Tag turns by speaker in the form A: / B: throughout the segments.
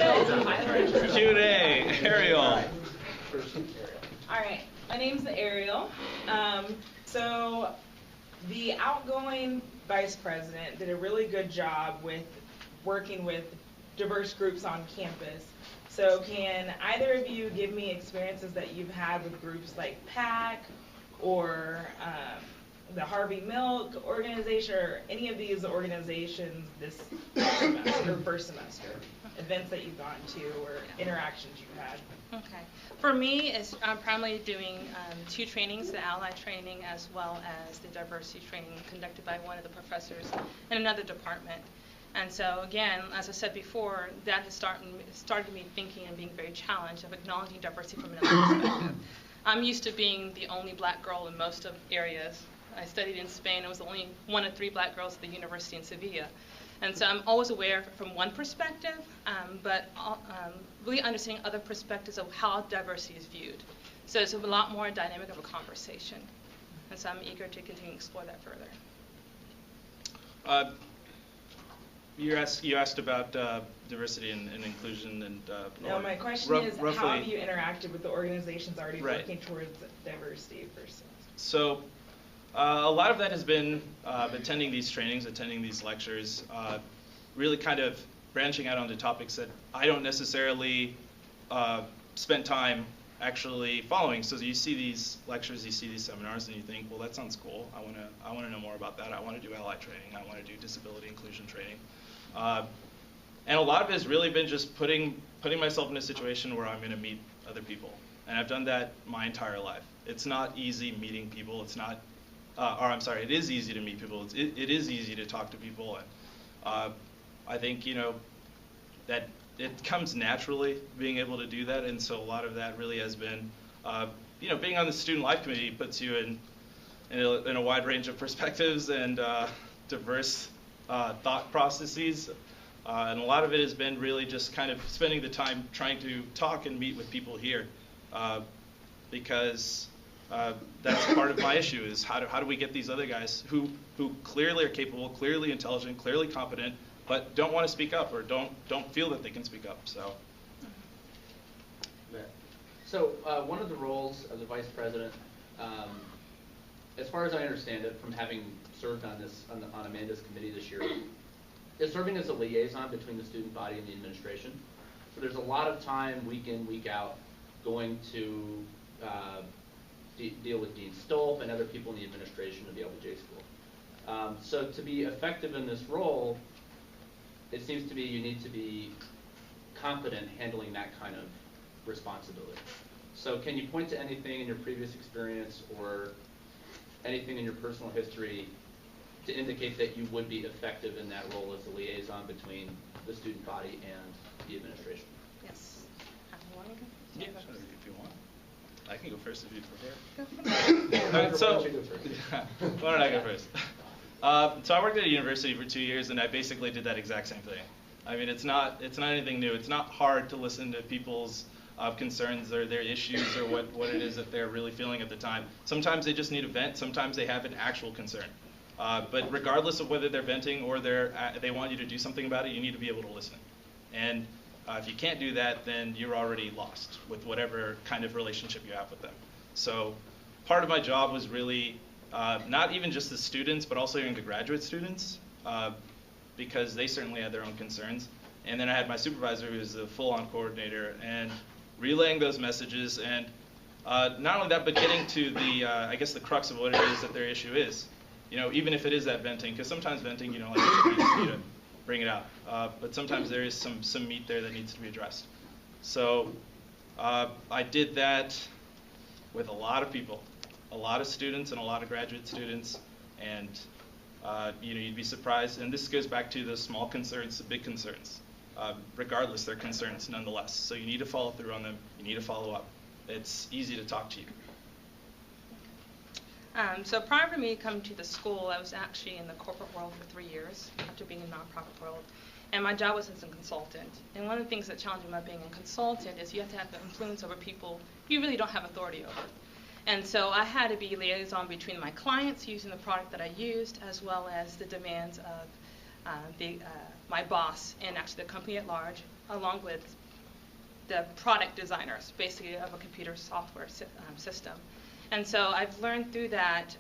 A: Q&A, Ariel.
B: All right, my name's Ariel. So the outgoing vice president did a really good job with working with diverse groups on campus. So can either of you give me experiences that you've had with groups like PAC or the Harvey Milk organization, or any of these organizations this semester, or first semester, events that you've gone to or interactions you've had?
C: Okay. For me, I'm primarily doing two trainings, the Ally training as well as the diversity training conducted by one of the professors in another department. And so again, as I said before, that has started me thinking and being very challenged of acknowledging diversity from another perspective. I'm used to being the only black girl in most of areas. I studied in Spain. I was the only one of 3 black girls at the university in Sevilla. And so I'm always aware from one perspective, but really understanding other perspectives of how diversity is viewed. So it's a lot more dynamic of a conversation. And so I'm eager to continue to explore that further.
A: You asked about diversity and inclusion, and
B: no, my question is, how have you interacted with the organizations already working towards diversity first? So
A: a lot of that has been attending these trainings, attending these lectures, really kind of branching out onto topics that I don't necessarily spend time actually following. So you see these lectures, you see these seminars, and you think, well, that sounds cool. I want to know more about that. I want to do ally training. I want to do disability inclusion training. And a lot of it has really been just putting myself in a situation where I'm going to meet other people. And I've done that my entire life. It's not easy meeting people. It's not, it is easy to meet people. It is easy to talk to people. And I think, that it comes naturally being able to do that. And so a lot of that really has been, being on the student life committee puts you in a wide range of perspectives and diverse thought processes. And a lot of it has been really just kind of spending the time trying to talk and meet with people here, because that's part of my issue is how do we get these other guys who clearly are capable, clearly intelligent, clearly competent, but don't want to speak up or don't feel that they can speak up.
D: So one of the roles of the vice president, as far as I understand it, from having served on Amanda's committee this year, is serving as a liaison between the student body and the administration. So there's a lot of time, week in, week out, going to deal with Dean Stolp and other people in the administration of the LBJ School. So to be effective in this role, it seems to be you need to be competent handling that kind of responsibility. So can you point to anything in your previous experience or anything in your personal history to indicate that you would be effective in that role as a liaison between the student body and the administration?
C: Yes.
A: Yeah, if you want. I can go first if you prefer.
D: Why don't you go first?
A: Why don't I go first? So I worked at a university for 2 years, and I basically did that exact same thing. I mean, it's not anything new. It's not hard to listen to people's concerns or their issues or what it is that they're really feeling at the time. Sometimes they just need a vent. Sometimes they have an actual concern. But regardless of whether they're venting or they want you to do something about it, you need to be able to listen. And if you can't do that, then you're already lost with whatever kind of relationship you have with them. So part of my job was really not even just the students, but also even the graduate students, because they certainly had their own concerns. And then I had my supervisor, who was the full-on coordinator, and relaying those messages. And not only that, but getting to I guess the crux of what it is that their issue is. Even if it is that venting, because sometimes venting, like you just need to bring it out. But sometimes there is some meat there that needs to be addressed. So I did that with a lot of people, a lot of students and a lot of graduate students. And you'd be surprised. And this goes back to the small concerns, the big concerns. Regardless, they're concerns nonetheless. So you need to follow through on them. You need to follow up. It's easy to talk to you.
C: So prior to me coming to the school, I was actually in the corporate world for 3 years after being in the nonprofit world. And my job was as a consultant. And one of the things that challenged me about being a consultant is you have to have the influence over people you really don't have authority over. And so I had to be liaison between my clients using the product that I used, as well as the demands of the my boss and actually the company at large, along with the product designers, basically, of a computer software system. And so I've learned through that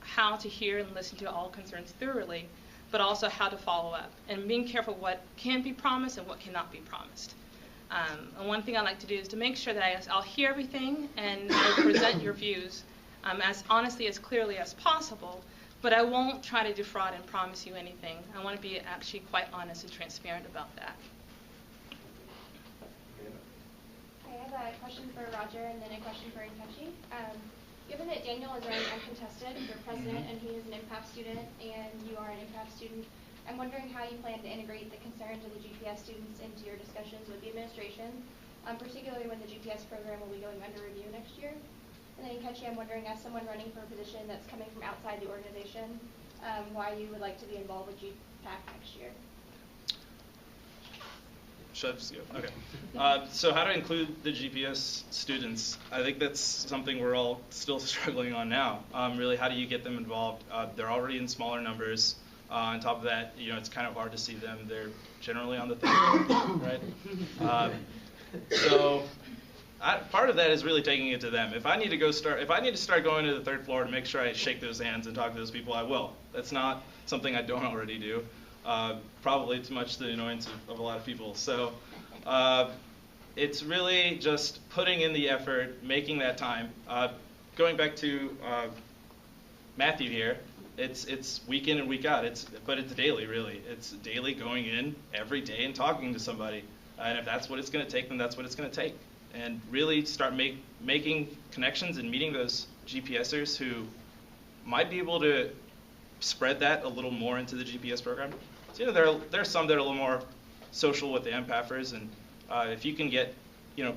C: how to hear and listen to all concerns thoroughly, but also how to follow up and being careful what can be promised and what cannot be promised. And one thing I like to do is to make sure that I'll hear everything and I'll present your views as honestly, as clearly as possible, but I won't try to defraud and promise you anything. I want to be actually quite honest and transparent about that.
E: I have a question for Roger and then a question for Nkechi. Given that Daniel is running uncontested for president and he is an IMPAF student and you are an IMPAF student, I'm wondering how you plan to integrate the concerns of the GPS students into your discussions with the administration, particularly when the GPS program will be going under review next year. And then Nkechi, I'm wondering, as someone running for a position that's coming from outside the organization, why you would like to be involved with GPAC next year.
A: Should I just go? Okay. So how to include the GPS students? I think that's something we're all still struggling on now. Really, how do you get them involved? They're already in smaller numbers. On top of that, it's kind of hard to see them. They're generally on the third floor, right? So part of that is really taking it to them. If I need to start going to the third floor to make sure I shake those hands and talk to those people, I will. That's not something I don't already do. Probably too much to the annoyance of a lot of people. So it's really just putting in the effort, making that time. Going back to Matthew here, it's week in and week out. But it's daily, really. It's daily going in every day and talking to somebody. And if that's what it's going to take, then that's what it's going to take. And really start making connections and meeting those GPSers who might be able to spread that a little more into the GPS program. So, there are some that are a little more social with the MPAFers, and if you can get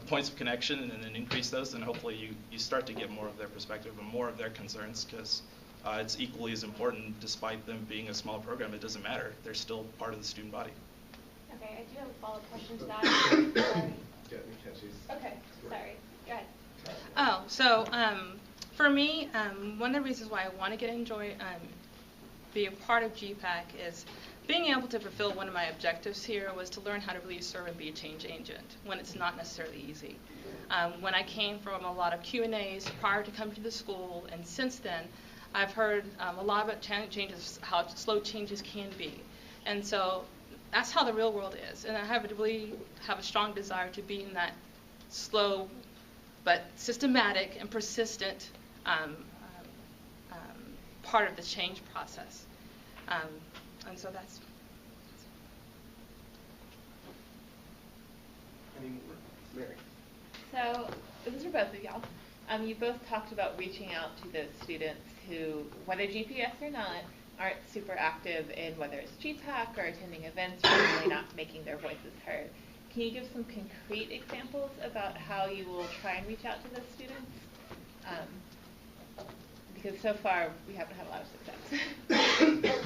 A: points of connection and then increase those, then hopefully you start to get more of their perspective and more of their concerns, because it's equally as important. Despite them being a small program, it doesn't matter. They're still part of the student body.
E: Okay, I do have a follow-up question to that. Okay, sorry. Go ahead.
C: Oh, so for me, one of the reasons why I want to be a part of GPAC is being able to fulfill one of my objectives here was to learn how to really serve and be a change agent when it's not necessarily easy. When I came from a lot of Q&As prior to coming to the school, and since then, I've heard a lot about changes, how slow changes can be. And so that's how the real world is. And I really have a strong desire to be in that slow but systematic and persistent part of the change process. And so that's.
F: Mary.
G: So this is for both of y'all. You both talked about reaching out to those students who, whether GPS or not, aren't super active in whether it's GPAC or attending events or really not making their voices heard. Can you give some concrete examples about how you will try and reach out to those students? Because so far we haven't had a lot of success.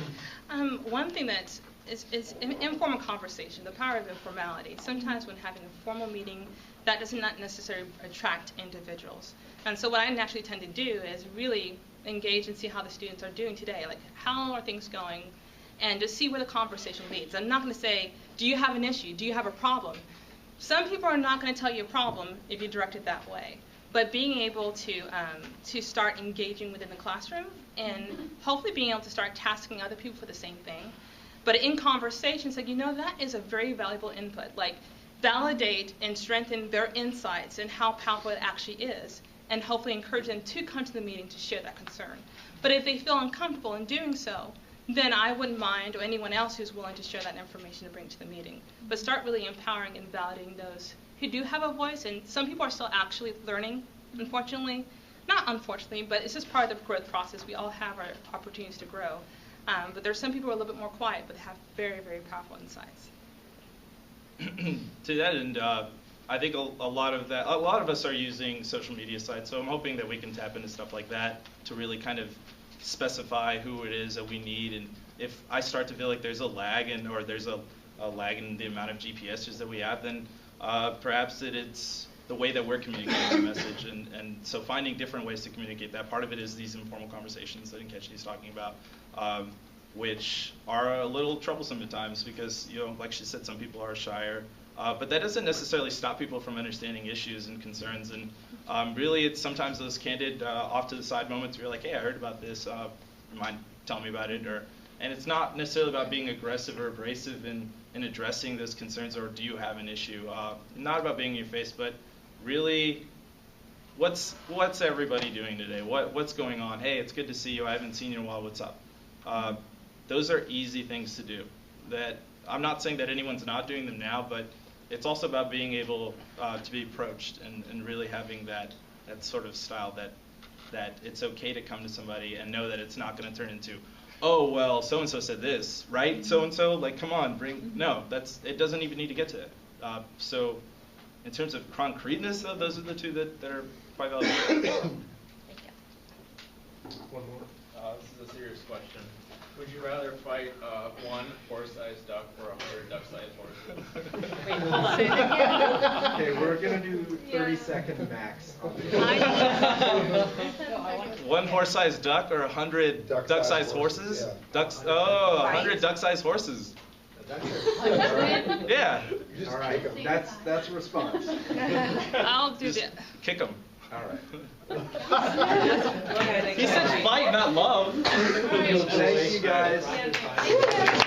C: One thing that is informal conversation, the power of informality. Sometimes when having a formal meeting, that does not necessarily attract individuals. And so what I naturally tend to do is really engage and see how the students are doing today. Like, how are things going? And just see where the conversation leads. I'm not going to say, do you have an issue? Do you have a problem? Some people are not going to tell you a problem if you direct it that way. But being able to start engaging within the classroom and hopefully being able to start tasking other people for the same thing. But in conversations, like, that is a very valuable input. Like, validate and strengthen their insights and how powerful it actually is, and hopefully encourage them to come to the meeting to share that concern. But if they feel uncomfortable in doing so, then I wouldn't mind, or anyone else who's willing to share that information to bring to the meeting. But start really empowering and validating those who do have a voice, and some people are still actually learning, unfortunately. Not unfortunately, but it's just part of the growth process. We all have our opportunities to grow. But there's some people who are a little bit more quiet, but have very, very powerful insights.
A: To that end, I think a lot of us are using social media sites, so I'm hoping that we can tap into stuff like that to really kind of specify who it is that we need. And if I start to feel like there's a lag or there's a lag in the amount of GPSers that we have, then perhaps it's the way that we're communicating the message. And so finding different ways to communicate that. Part of it is these informal conversations that Nkechi is talking about. which are a little troublesome at times because, you know, like she said, some people are shyer. But that doesn't necessarily stop people from understanding issues and concerns. And really, it's sometimes those candid, off to the side moments where you're like, hey, I heard about this. Mind telling me about it? And it's not necessarily about being aggressive or abrasive in addressing those concerns, or do you have an issue? Not about being in your face, but really, what's everybody doing today? What's going on? Hey, it's good to see you. I haven't seen you in a while. What's up? Those are easy things to do. That I'm not saying that anyone's not doing them now, but it's also about being able to be approached and really having that sort of style that it's okay to come to somebody and know that it's not going to turn into, oh, well, so-and-so said this, right? So-and-so, like, come on, no, it doesn't even need to get to that. So in terms of concreteness, though, those are the two that are quite valuable.
G: Thank you.
F: One more.
H: This is a serious question. Would you rather fight one horse-sized duck or 100 duck-sized horses?
C: Wait, hold on.
F: Okay, we're gonna do 30-second max on this.
A: One horse-sized duck or 100 duck-sized horses?
F: Yeah.
A: Ducks. Oh, 100 duck-sized horses. Yeah.
F: All right, that's a response.
C: I'll do
A: Just
C: that.
A: kick them.
F: All right.
A: He said fight, not love.
F: Thank you, guys.
B: Thank you.